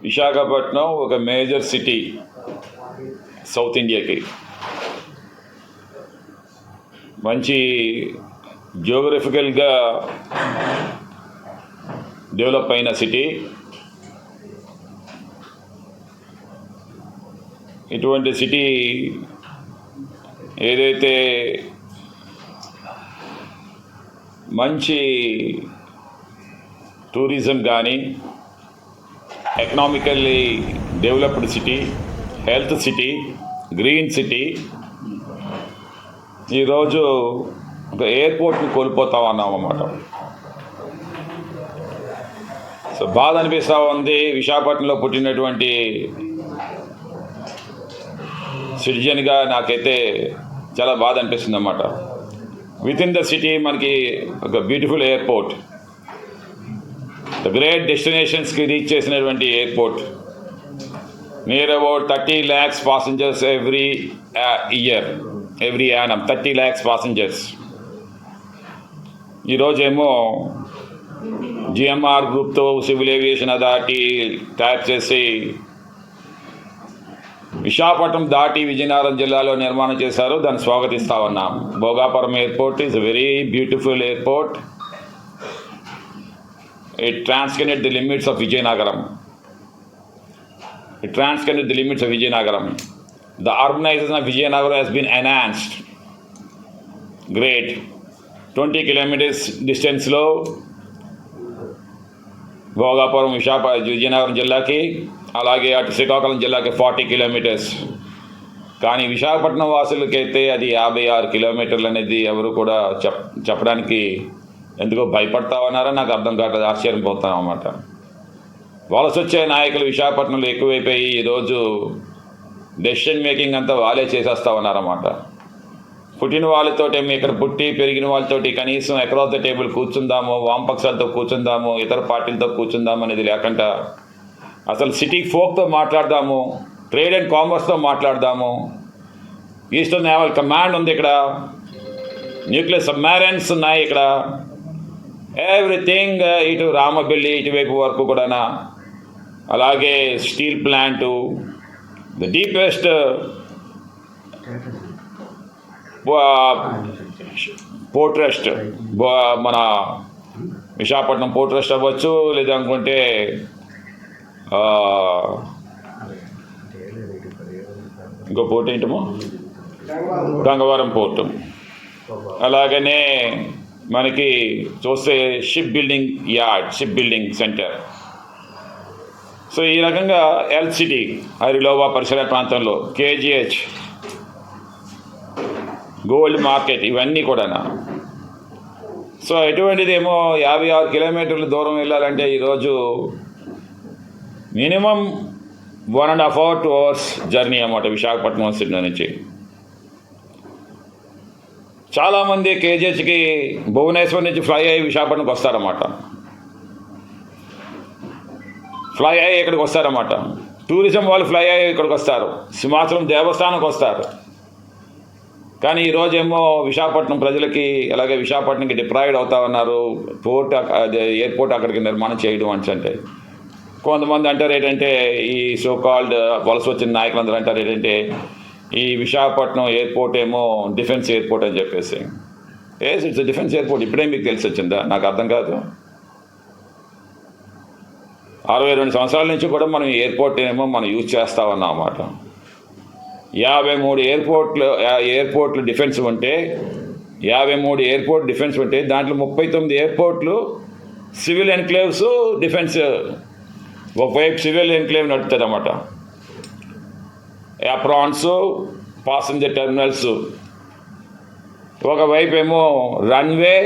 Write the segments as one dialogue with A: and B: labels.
A: విశాఖపట్నం ఒక major city south ఇండియాకి. మంచి జియోగ్రఫికల్గా డెవలప్ అయిన సిటీ. ఇటువంటి సిటీ ఏదైతే మంచి టూరిజం కానీ, economically developed city, health city, green city, ఈరోజు ఒక ఎయిర్పోర్ట్ని కోల్పోతాం అన్నామన్నమాట. సో బాధ అనిపిస్తూ ఉంది. విశాఖపట్నంలో పుట్టినటువంటి సిటిజన్గా నాకైతే చాలా బాధ అనిపిస్తుంది అన్నమాట. విత్ ఇన్ ద సిటీ మనకి ఒక బ్యూటిఫుల్ ఎయిర్పోర్ట్, ద గ్రేట్ డెస్టినేషన్స్కి రీచ్ చేసినటువంటి airport, near about 30 lakhs passengers every year, every annum 30 lakhs passengers. ఈరోజేమో జిఎంఆర్ గ్రూప్తో సివిల్ ఏవియేషన్ అథారిటీ ట్యాప్ చేసి విశాఖపట్నం దాటి విజయనగరం జిల్లాలో నిర్మాణం చేశారు. దాన్ని స్వాగతిస్తా ఉన్నాం. Bhogapuram airport is very beautiful airport. It transcended the limits of Vijayanagaram. The urbanization of Vijayanagaram has been enhanced. Great. 20 kilometers distance లో భోగాపురం విజయనగరం జిల్లాకి, అలాగే అటు శ్రీకాకుళం జిల్లాకి 40 kilometers. కానీ విశాఖపట్నం వాసులకైతే అది 56 kilometers అనేది ఎవరు కూడా చెప్పడానికి ఎందుకో భయపడతా ఉన్నారో నాకు అర్థం కావట్లేదు. ఆశ్చర్యపోతాం అన్నమాట. వలస వచ్చే నాయకులు విశాఖపట్నంలో ఎక్కువైపోయి ఈరోజు డెసిషన్ మేకింగ్ అంతా వాళ్ళే చేసేస్తా ఉన్నారన్నమాట. పుట్టిన వాళ్ళతోటి ఇక్కడ పుట్టి పెరిగిన వాళ్ళతోటి కనీసం అక్రాస్ ద టేబుల్ కూర్చుందాము, వామపక్షాలతో కూర్చుందాము, ఇతర పార్టీలతో కూర్చుందాము అనేది లేకుండా అసలు సిటీ ఫోక్తో మాట్లాడదాము, ట్రేడ్ అండ్ కామర్స్తో మాట్లాడదాము. ఈస్టర్న్ నేవల్ కమాండ్ ఉంది ఇక్కడ, న్యూక్లియర్ సబ్మెరైన్స్ ఉన్నాయి ఇక్కడ, ఎవ్రీథింగ్. ఇటు రామబెల్లి ఇటువైపు వరకు కూడా, అలాగే steel plant, the deepest port trust, మన విశాఖపట్నం పోర్ట్ ట్రస్ట్ అవ్వచ్చు, లేదనుకుంటే ఇంకో పోర్ట్ ఏంటమో గంగవరం పోర్టు, అలాగనే మనకి చూస్తే ship building yard, ship building centre. So ఈ రకంగా ఎల్సిటీ హరిలోవా పరిసర ప్రాంతంలో కేజీహెచ్, గోల్డ్ మార్కెట్, ఇవన్నీ కూడా. సో ఎటువంటిదేమో 56 kilometers దూరం వెళ్ళాలంటే ఈరోజు మినిమం 1.5 hours 2 hours జర్నీ అన్నమాట విశాఖపట్నం సిటీ నుంచి. చాలామంది కేజీహెచ్కి భువనేశ్వర్ నుంచి ఫ్లై అయ్యి విశాఖపట్నంకి వస్తారన్నమాట. ఫ్లై అయ్యి ఇక్కడికి వస్తారన్నమాట. టూరిజం వాళ్ళు ఫ్లై అయ్యి ఇక్కడికి వస్తారు, సింహాచలం దేవస్థానంకి వస్తారు. కానీ ఈరోజేమో విశాఖపట్నం ప్రజలకి, అలాగే విశాఖపట్నంకి డిప్రాయిడ్ అవుతా ఉన్నారు. ఎయిర్పోర్ట్ అక్కడికి నిర్మాణం చేయడం అంటే కొంతమంది అంటారు ఏంటంటే, ఈ సోకాల్డ్ వలస వచ్చిన నాయకులందరూ అంటారు ఏంటంటే, ఈ విశాఖపట్నం ఎయిర్పోర్ట్ ఏమో డిఫెన్స్ ఎయిర్పోర్ట్ అని చెప్పేసి. It's defence airport. ఇప్పుడే మీకు తెలిసి వచ్చిందా? నాకు అర్థం కాదు. 62 సంవత్సరాల నుంచి కూడా మనం ఎయిర్పోర్ట్ ఏమో మనం యూజ్ చేస్తా ఉన్నాం అన్నమాట. 53 ఎయిర్పోర్ట్లు డిఫెన్స్ ఉంటే, 53 ఎయిర్పోర్ట్ డిఫెన్స్ ఉంటే దాంట్లో 39 ఎయిర్పోర్ట్లు సివిల్ ఎన్క్లేవ్స్ డిఫెన్స్. ఒకవైపు సివిల్ ఎన్క్లేవ్ నడుస్తుంది అన్నమాట, అప్రాన్స్, పాసెంజర్ టెర్మినల్స్. ఒకవైపు ఏమో runway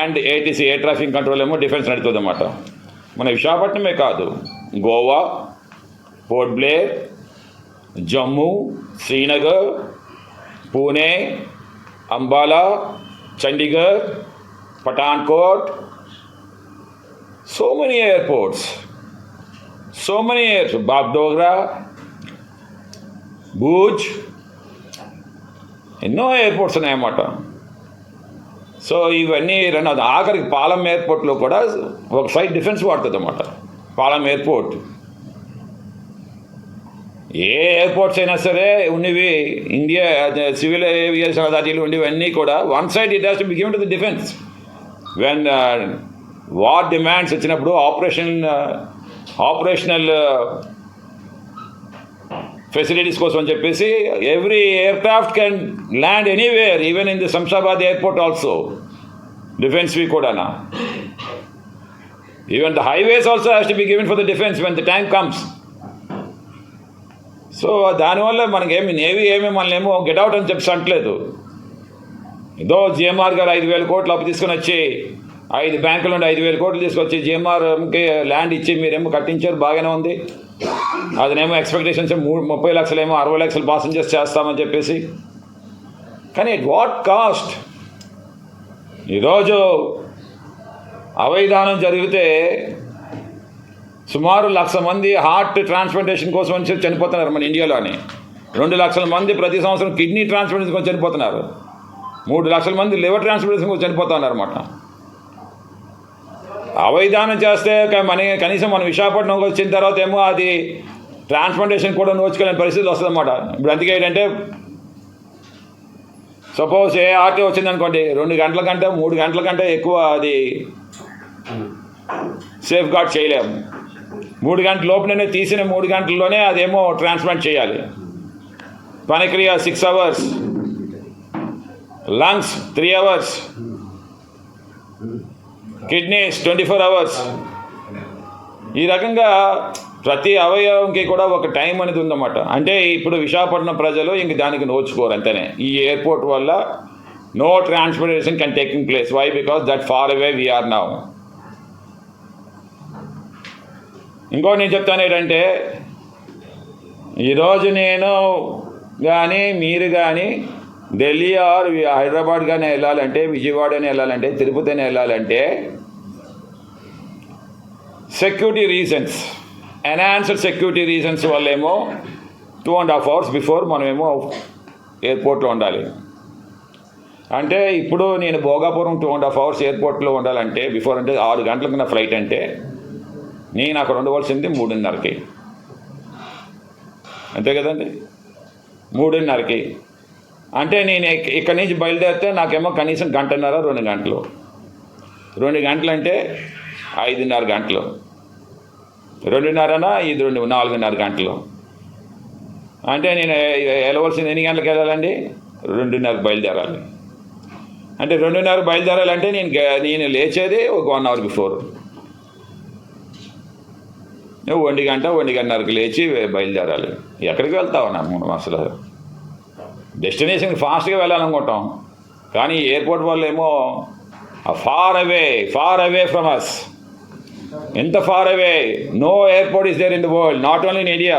A: and ATC, air traffic control ఏమో డిఫెన్స్ నడుతుంది అన్నమాట. మన విశాఖపట్నమే కాదు, Goa, port Blair, Jammu, Srinagar, Pune, Ambala, Chandigarh, Pathankot, so many airports, Bagdogra, Bhuj, ఎన్నో ఎయిర్పోర్ట్స్ ఉన్నాయన్నమాట. సో ఇవన్నీ ఆఖరికి పాలం ఎయిర్పోర్ట్లో కూడా ఒక సైడ్ డిఫెన్స్ వాడుతుంది అన్నమాట. పాలం ఎయిర్పోర్ట్ ఏ ఎయిర్పోర్ట్స్ అయినా సరే ఉన్నవి ఇండియా సివిల్ ఏవియేషన్ అథారిటీలు ఉండేవన్నీ కూడా one side it has to be given to the defence. When war demands వచ్చినప్పుడు ఆపరేషనల్ ఫెసిలిటీస్ కోసం అని చెప్పేసి every aircraft can land anywhere, even in the Shamshabad airport also డిఫెన్స్వి కూడానా. Even the highways also has to be given for the defence when the time comes. So దానివల్ల మనకేమి navy మనల్ని ఏమో గెట్అవుట్ అని చెప్పి అంటలేదు. ఏదో జిఎంఆర్ గారు 5,000 కోట్లు అప్పు తీసుకొని వచ్చి 5 బ్యాంకుల నుండి 5,000 కోట్లు తీసుకొచ్చి జిఎంఆర్కి ల్యాండ్ ఇచ్చి మీరేమో కట్టించారు, బాగానే ఉంది. అదనేమో ఎక్స్పెక్టేషన్స్ 30 లక్షలేమో 60 లక్షలు పాసెంజర్స్ చేస్తామని చెప్పేసి. కానీ ఎట్ వాట్ కాస్ట్? ఈరోజు అవైధానం జరిగితే సుమారు 1,00,000 మంది హార్ట్ ట్రాన్స్ప్లాంటేషన్ కోసం అని చనిపోతున్నారు మన ఇండియాలోని. 2 లక్షల మంది ప్రతి సంవత్సరం కిడ్నీ ట్రాన్స్ప్లాంటేషన్ కోసం చనిపోతున్నారు. 3 లక్షల మంది లివర్ ట్రాన్స్ప్లాంటేషన్ కోసం చనిపోతున్నారు అన్నమాట. అవైధానం చేస్తే కనీసం మన విశాఖపట్నంకి వచ్చిన తర్వాత ఏమో అది ట్రాన్స్ప్లాంటేషన్ కూడా నోచుకోలేని పరిస్థితి వస్తుంది అన్నమాట. ఇప్పుడు అందుకే ఏంటంటే సపోజ్ ఏ ఆర్టీ వచ్చిందనుకోండి, 2 గంటల కంటే 3 గంటల కంటే ఎక్కువ అది సేఫ్ గార్డ్ చేయలేము. 3 గంటల లోపునే తీసిన 3 గంటల్లోనే అదేమో ట్రాన్స్ప్లాంట్ చేయాలి. పనిక్రియ 6 hours, lungs 3 hours, kidneys 24 hours. ఈ రకంగా ప్రతి అవయవంకి కూడా ఒక టైం అనేది ఉందన్నమాట. అంటే ఇప్పుడు విశాఖపట్నం ప్రజలు ఇంక దానికి నోచుకోరు అంతేనే. ఈ ఎయిర్పోర్ట్ వల్ల no transportation can taking place. Why? Because that far away we are now. ఇంకోటి నేను చెప్తాను ఏంటంటే, ఈరోజు నేను కానీ మీరు కానీ ఢిల్లీ ఆర్ హైదరాబాద్ కానీ వెళ్ళాలంటే, విజయవాడని వెళ్ళాలంటే, తిరుపతిని వెళ్ళాలంటే security reasons, enhanced security reasons వల్లేమో 2.5 hours బిఫోర్ మనమేమో ఎయిర్పోర్ట్లో ఉండాలి. అంటే ఇప్పుడు నేను భోగాపురం 2.5 hours ఎయిర్పోర్ట్లో ఉండాలంటే బిఫోర్, అంటే 6 గంటలకు నా ఫ్లైట్ అంటే నేను అక్కడ ఉండవలసింది 3:30కి. అంతే కదండి, 3:30కి. అంటే నేను ఇక్కడి నుంచి బయలుదేరితే నాకేమో కనీసం 1.5 2 గంటలు. 2 గంటలు అంటే 5.5 గంటలు. 2.5 ఇది 4.5 గంటలు. అంటే నేను వెళ్ళవలసింది ఎన్ని గంటలకు వెళ్ళాలండి? 2:30కి బయలుదేరాలి. అంటే 2:30కి బయలుదేరాలంటే నేను లేచేది ఒక 1 hour బిఫోర్. 1 గంట 1:30కి లేచి బయలుదేరాలి. ఎక్కడికి వెళ్తావు మనం? అసలు డెస్టినేషన్కి ఫాస్ట్గా వెళ్ళాలనుకుంటాం, కానీ ఎయిర్పోర్ట్ వల్ల ఏమో ఫార్ అవే ఫ్రమ్ అస్. ఎంత far away? No airport is there in the world, not only in India.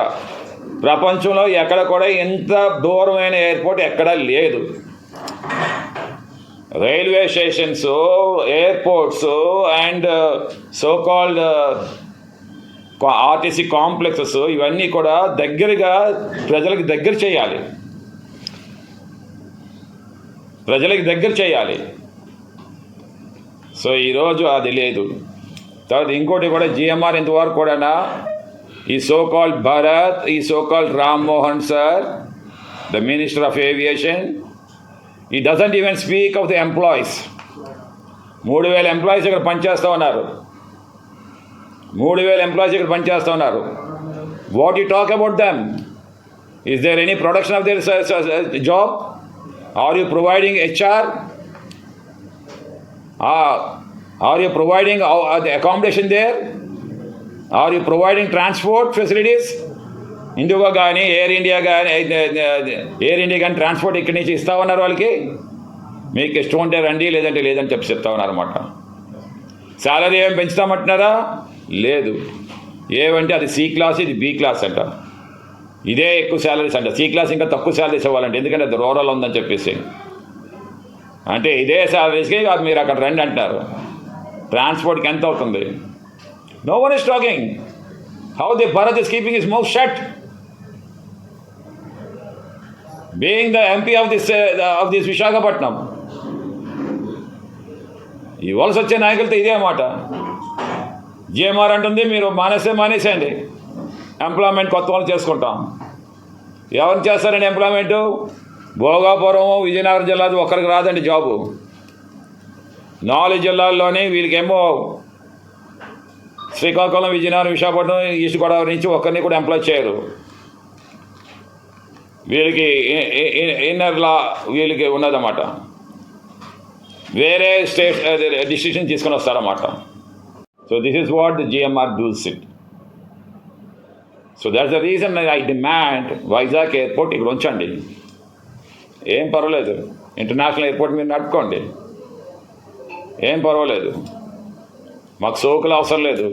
A: ప్రపంచంలో ఎక్కడ కూడా ఎంత దూరమైన ఎయిర్పోర్ట్ ఎక్కడా లేదు. Railway stations, airports and so called RTC complexes, ఇవన్నీ కూడా దగ్గరగా ప్రజలకు దగ్గర చేయాలి. సో ఈరోజు అది లేదు. తర్వాత ఇంకోటి కూడా జిఎంఆర్ ఇంతవరకు కూడా ఈ సో కాల్డ్ భరత్, ఈ so called Ram Mohan sir, the minister of aviation, ఈ doesn't even speak of the employees. 3,000 employees ఇక్కడ పనిచేస్తూ ఉన్నారు. 3,000 ఎంప్లాయీస్ ఇక్కడ పనిచేస్తూ ఉన్నారు. What you talk about them? Is there any production of their job? Are you providing HR? Are you providing accommodation there? Are you providing transport facilities? IndiGo కానీ Air India కానీ transport ఇక్కడి నుంచి ఇస్తూ ఉన్నారు వాళ్ళకి. మీకు ఇష్టం ఉంటే రండి, లేదంటే చెప్పి చెప్తా ఉన్నారన్నమాట. శాలరీ ఏమి పెంచుతామంటున్నారా? లేదు. ఏమంటే అది C క్లాస్, ఇది B క్లాస్ అంట. ఇదే ఎక్కువ శాలరీస్ అంట. C క్లాస్ ఇంకా తక్కువ శాలరీస్ ఇవ్వాలంటే, ఎందుకంటే అది రూరల్ ఉందని చెప్పేసి. అంటే ఇదే శాలరీస్కి మీరు అక్కడ రండి అంటున్నారు. ట్రాన్స్పోర్ట్కి ఎంత అవుతుంది? No one is talking. How the Bharat is keeping his mouth shut, being the MP of this Visakhapatnam. ఈ వలస వచ్చే నాయకులతో ఇదే మాట. జిఎంఆర్ అంటుంది మీరు మానేసేయండి, ఎంప్లాయ్మెంట్ కొత్త వాళ్ళు చేసుకుంటాం. ఎవరు చేస్తారండి ఎంప్లాయ్మెంటు? భోగాపురం విజయనగరం జిల్లాది ఒక్కరికి రాదండి జాబు. 4 జిల్లాల్లోనే వీళ్ళకేమో శ్రీకాకుళం, విజయనగరం, విశాఖపట్నం, ఈస్ట్ గోదావరి నుంచి ఒక్కరిని కూడా ఎంప్లాయ్ చేయరు. వీళ్ళకి ఇన్నర్లా వీళ్ళకి ఉన్నదన్నమాట. వేరే స్టేట్ డిసిషన్ తీసుకొని వస్తారన్నమాట. So this is what the GMR does it. So that's the reason I demand Vizag airport ఇక్కడ ఉంచండి, ఏం పర్వాలేదు. ఇంటర్నేషనల్ ఎయిర్పోర్ట్ మీరు నడుపుకోండి, ఏం పర్వాలేదు. మాకు సోకులు అవసరం లేదు.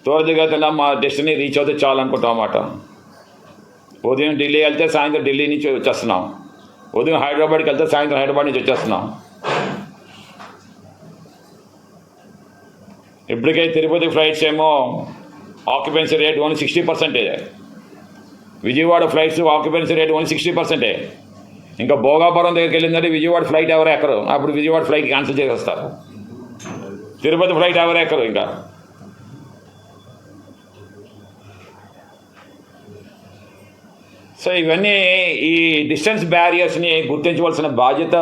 A: త్వరగతిన మా డెస్టినీ రీచ్ అవుతే చాలనుకుంటాం అన్నమాట. ఉదయం ఢిల్లీ వెళ్తే సాయంత్రం ఢిల్లీ నుంచి వచ్చేస్తున్నాం, ఉదయం హైదరాబాద్కి వెళ్తే సాయంత్రం హైదరాబాద్ నుంచి వచ్చేస్తున్నాం. ఇప్పటికే తిరుపతి ఫ్లైట్స్ ఏమో occupancy rate only 60%. Vijayawada flights occupancy rate only 60%. ఇంకా భోగాపురం దగ్గరికి వెళ్ళిందంటే విజయవాడ ఫ్లైట్ ఎవరు ఎక్కరు, అప్పుడు విజయవాడ ఫ్లైట్ క్యాన్సిల్ చేసేస్తారు. తిరుపతి ఫ్లైట్ ఎవరు ఎక్కరు. ఇంకా సో ఇవన్నీ ఈ డిస్టెన్స్ బ్యారియర్స్ని గుర్తించవలసిన బాధ్యత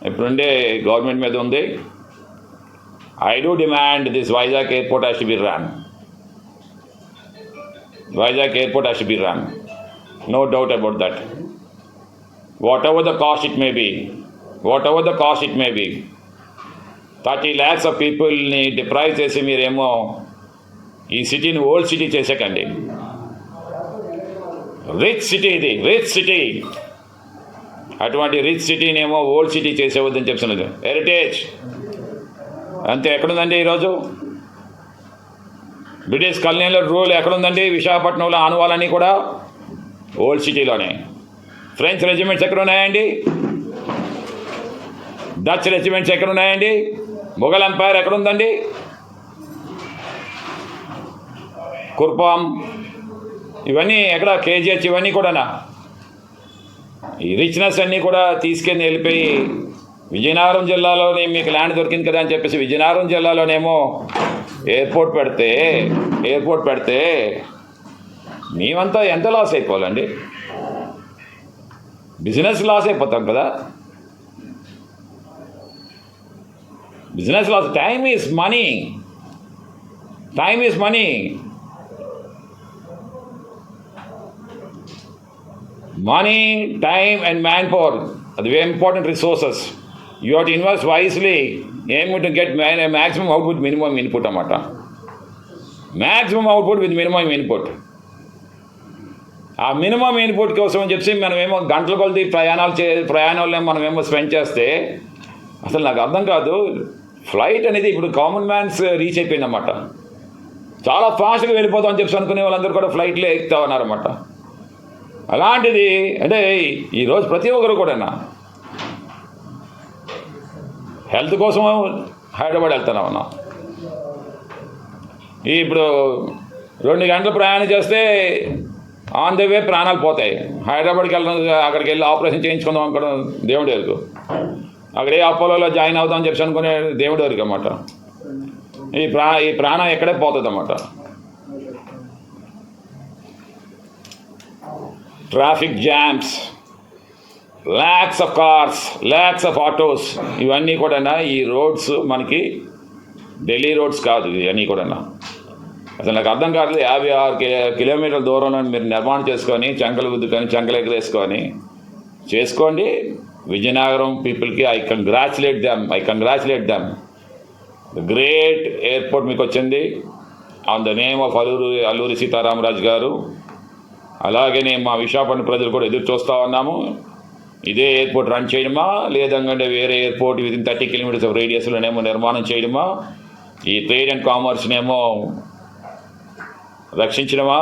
A: ఇప్పుడుండే గవర్నమెంట్ మీద ఉంది. I do demand this Vizag airport has to be run. Vizag airport has to be run. No doubt about that. Whatever the cost it may be, 30 lakhs of people ni deprive చేసి మీరేమో ఈ సిటీని old city చేసేకండి. Rich city ఇది, rich city. అటువంటి rich సిటీని ఏమో old city చేసేవద్దని చెప్తున్నది. Heritage అంతే ఎక్కడుందండి ఈరోజు? బ్రిటిష్ కల్నీలో రూల్ ఎక్కడుందండి? విశాఖపట్నంలో ఆనవాళ్ళని కూడా ఓల్డ్ సిటీలోనే. ఫ్రెంచ్ రెజిమెంట్స్ ఎక్కడ ఉన్నాయండి? డచ్ రెజిమెంట్స్ ఎక్కడ ఉన్నాయండి? మొఘల్ ఎంపైర్ ఎక్కడుందండి? కుర్పాం ఇవన్నీ ఎక్కడ? KGH ఇవన్నీ కూడానా? ఈ రిచ్నెస్ అన్నీ కూడా తీసుకెళ్ళి వెళ్ళిపోయి విజయనగరం జిల్లాలోనే మీకు ల్యాండ్ దొరికింది కదా అని చెప్పేసి విజయనగరం జిల్లాలోనేమో ఎయిర్పోర్ట్ పెడితే మేమంతా ఎంత లాస్ అయిపోవాలండి? బిజినెస్ లాస్ అయిపోతాం కదా. Business loss. Time is money. Money, time and man power are the very important resources. You have to invest wisely, aiming to get maximum output with minimum input అన్నమాట. Maximum output with minimum input. ఆ minimum input కోసం అని చెప్పి మనమేమో గంటల కొలది ప్రయాణాలు మనమేమో స్పెండ్ చేస్తే అసలు నాకు అర్థం కాదు. ఫ్లైట్ అనేది ఇప్పుడు కామన్ మ్యాన్స్ రీచ్ అయిపోయిందన్నమాట. చాలా ఫాస్ట్గా వెళ్ళిపోతామని చెప్పి అనుకునే వాళ్ళందరూ కూడా ఫ్లైట్లో ఎక్కుతా ఉన్నారన్నమాట. అలాంటిది అంటే ఈరోజు ప్రతి ఒక్కరు కూడా హెల్త్ కోసం హైదరాబాద్ వెళ్తున్నామన్నా. ఇప్పుడు 2 గంటలు ప్రయాణం చేస్తే ఆన్ ద వే ప్రాణాలు పోతాయి. హైదరాబాద్కి వెళ్ళడం, అక్కడికి వెళ్ళి ఆపరేషన్ చేయించుకుందాం అనుకోవడం దేవుడి వరకు, అక్కడే అపోలోలో జాయిన్ అవుతామని చెప్పి అనుకునే దేవుడి వరకు అన్నమాట. ఈ ప్రాణం ఎక్కడే పోతుంది అన్నమాట. Traffic jams, lakhs of cars, lakhs of autos, ఇవన్నీ కూడా ఈ రోడ్స్ మనకి ఢిల్లీ రోడ్స్ కాదు. ఇవన్నీ కూడా అసలు నాకు అర్థం కాదు. 56 కిలోమీటర్ల దూరంలో మీరు నిర్మాణం చేసుకొని చంకలు గుద్దుకొని చంకలు ఎగరేసుకొని చేసుకోండి. విజయనగరం పీపుల్కి I congratulate them. The great airport మీకు వచ్చింది on the name of Alluri Sitaramaraju గారు. అలాగనే మా విశాఖపట్నం ప్రజలు కూడా ఎదురు చూస్తూ ఉన్నాము. ఇదే ఎయిర్పోర్ట్ రన్ చేయడమా, లేదంటే వేరే ఎయిర్పోర్ట్ వితిన్ 30 కిలోమీటర్స్ ఆఫ్ రేడియస్లోనేమో నిర్మాణం చేయడమా, ఈ ట్రేడ్ అండ్ కామర్స్నేమో రక్షించడమా,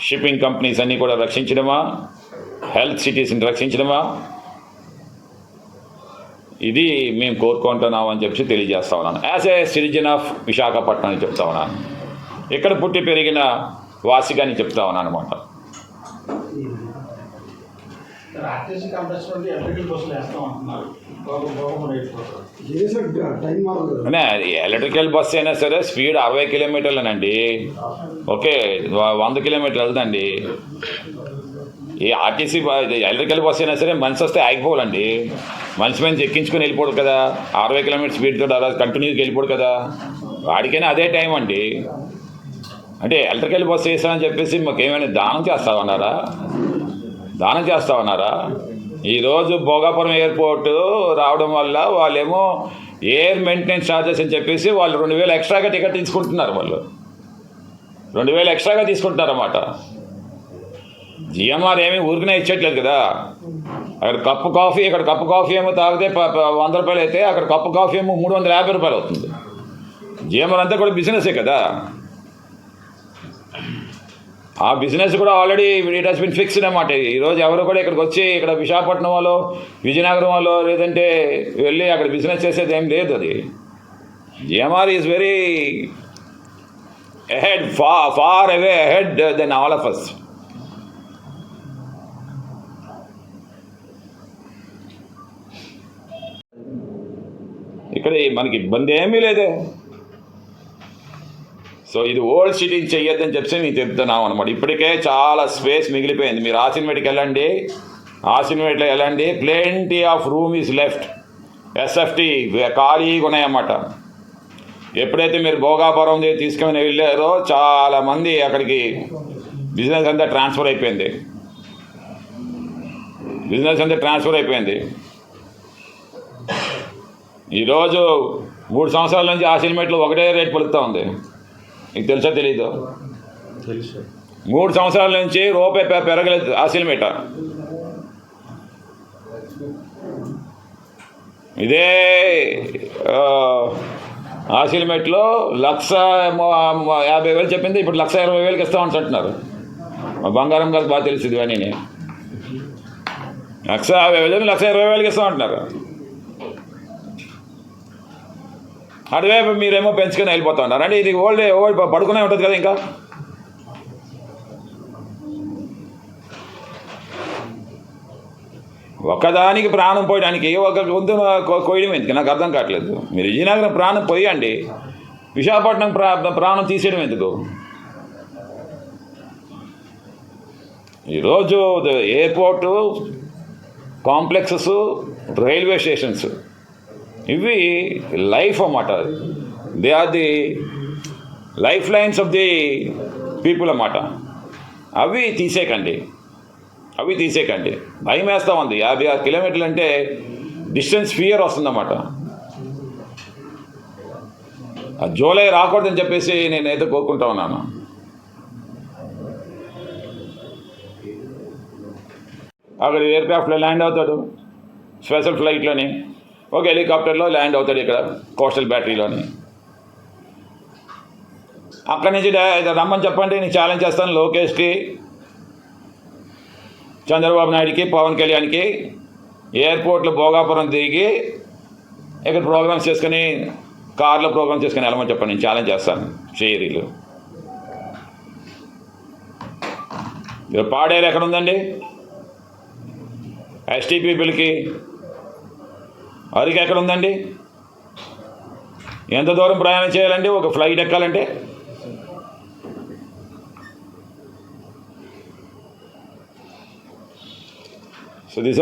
A: షిప్పింగ్ కంపెనీస్ అన్నీ కూడా రక్షించడమా, హెల్త్ సిటీస్ని రక్షించడమా, ఇది మేము కోరుకుంటున్నాం అని చెప్పి తెలియజేస్తా ఉన్నాను. As a citizen of Visakhapatnam అని చెప్తా ఉన్నాను. ఇక్కడ పుట్టి పెరిగిన వాసిగాని చెప్తా ఉన్నాను అనమాట.
B: ఆర్టీసీ కాంప్లెక్స్ నుండి ఎలక్ట్రికల్ బస్సులు వేస్తామంటున్నారు.
A: ఎలక్ట్రికల్ బస్ అయినా సరే స్పీడ్ 60 కిలోమీటర్లేనండి. ఓకే, 100 కిలోమీటర్లు వెళ్తుందండి. ఈ ఆర్టీసీ ఎలక్ట్రికల్ బస్ అయినా సరే మనిషి వస్తే ఆగిపోవాలండి. మనిషి మీద ఎక్కించుకొని వెళ్ళిపోడు కదా. 60 కిలోమీటర్ స్పీడ్తో కంటిన్యూగా వెళ్ళిపోడు కదా. వాడికైనా అదే టైం అండి. అంటే ఎలక్ట్రికల్ బస్సు వేసామని చెప్పేసి మాకేమైనా దానం చేస్తామన్నారా? ఈరోజు భోగాపురం ఎయిర్పోర్టు రావడం వల్ల వాళ్ళేమో ఎయిర్ మెయింటెనెన్స్ ఛార్జెస్ అని చెప్పేసి వాళ్ళు 2000 ఎక్స్ట్రాగా టికెట్ తీసుకుంటున్నారు. వాళ్ళు 2000 ఎక్స్ట్రాగా తీసుకుంటున్నారన్నమాట. జిఎంఆర్ ఏమీ ఊరికనే ఇచ్చేట్లేదు కదా. అక్కడ కప్పు కాఫీ ఏమో తాగితే 100 రూపాయలు అయితే అక్కడ కప్పు కాఫీ ఏమో 350 రూపాయలు అవుతుంది. జిఎంఆర్ అంతా కూడా బిజినెసే కదా. ఆ బిజినెస్ కూడా already it has been fixed అన్నమాట. ఈరోజు ఎవరు కూడా ఇక్కడికి వచ్చి ఇక్కడ విశాఖపట్నం వాళ్ళు, విజయనగరం వాళ్ళు లేదంటే వెళ్ళి అక్కడ బిజినెస్ చేసేది ఏం లేదు. అది GMR is very ahead, far away ahead than all of us. ఇక్కడ మనకి ఇబ్బంది ఏమీ లేదే. సో ఇది ఓల్డ్ సిటీని చెయ్యొద్దని చెప్పి నేను చెప్తున్నాం అనమాట. ఇప్పటికే చాలా స్పేస్ మిగిలిపోయింది. మీరు ఆసిన్వేట్కి వెళ్ళండి, ఆసిన్వేట్లో వెళ్ళండి, plenty of room is left. SFT ఖాళీగా ఉన్నాయన్నమాట. ఎప్పుడైతే మీరు భోగాపురం తీసుకొని వెళ్ళారో చాలామంది అక్కడికి బిజినెస్ అంతా ట్రాన్స్ఫర్ అయిపోయింది. ఈరోజు 3 సంవత్సరాల నుంచి ఆసిన్వేట్లో ఒకటే రేట్ పలుకుతూ ఉంది. మీకు తెలుసా తెలీదు?
B: తెలుసు.
A: 3 సంవత్సరాల నుంచి రూపాయి పెరగలేదు ఆసిల్మేట. ఇదే ఆసిల్మేట్లో 1,50,000 చెప్పింది, ఇప్పుడు 1,20,000 ఇస్తామని అంటున్నారు. మా బంగారం గారికి బాగా తెలిసింది ఇవన్నీ. 1,50,000 1,20,000 ఇస్తామంటున్నారు. అటువైపు మీరేమో పెంచుకొని వెళ్ళిపోతా ఉన్నారు. అంటే ఇది ఓల్డ్ పడుకునే ఉంటుంది కదా. ఇంకా ఒక్కదానికి ప్రాణం పోయడానికి ఒక గొంతు కోయడం ఎందుకు నాకు అర్థం కావట్లేదు. మీరు విజయనగరం ప్రాణం పోయండి, విశాఖపట్నం ప్రాణం తీసేయడం ఎందుకు? ఈరోజు ఎయిర్పోర్టు కాంప్లెక్సెస్, రైల్వే స్టేషన్స్ ఇవి లైఫ్ అన్నమాట. They are the life lines of the people అన్నమాట. అవి తీసేయకండి. భయం వేస్తూ ఉంది. 56 కిలోమీటర్లు అంటే డిస్టెన్స్ ఫియర్ వస్తుందన్నమాట. జూలై రాకూడదని చెప్పేసి నేనైతే కోరుకుంటా ఉన్నాను. అక్కడ ఎయిర్క్రాఫ్ట్లో ల్యాండ్ అవుతాడు, స్పెషల్ ఫ్లైట్లోని, ఒక హెలికాప్టర్లో ల్యాండ్ అవుతాడు ఇక్కడ కోస్టల్ బ్యాటరీలోని. అక్కడి నుంచి రమ్మని చెప్పండి, నేను ఛాలెంజ్ చేస్తాను లోకేష్కి, చంద్రబాబు నాయుడికి, పవన్ కళ్యాణ్కి. ఎయిర్పోర్ట్లో భోగాపురం దిగి ఇక్కడ ప్రోగ్రామ్స్ చేసుకుని, కార్లో ప్రోగ్రామ్స్ చేసుకుని వెళ్ళమని చెప్పండి. నేను ఛాలెంజ్ చేస్తాను. షేరీలు పాడేరు ఎక్కడ ఉందండి? ఎస్టీ పీపుల్కి. అరికి ఎక్కడ ఉందండి? ఎంత దూరం ప్రయాణం చేయాలండి ఒక ఫ్లైట్ ఎక్కాలంటే? So this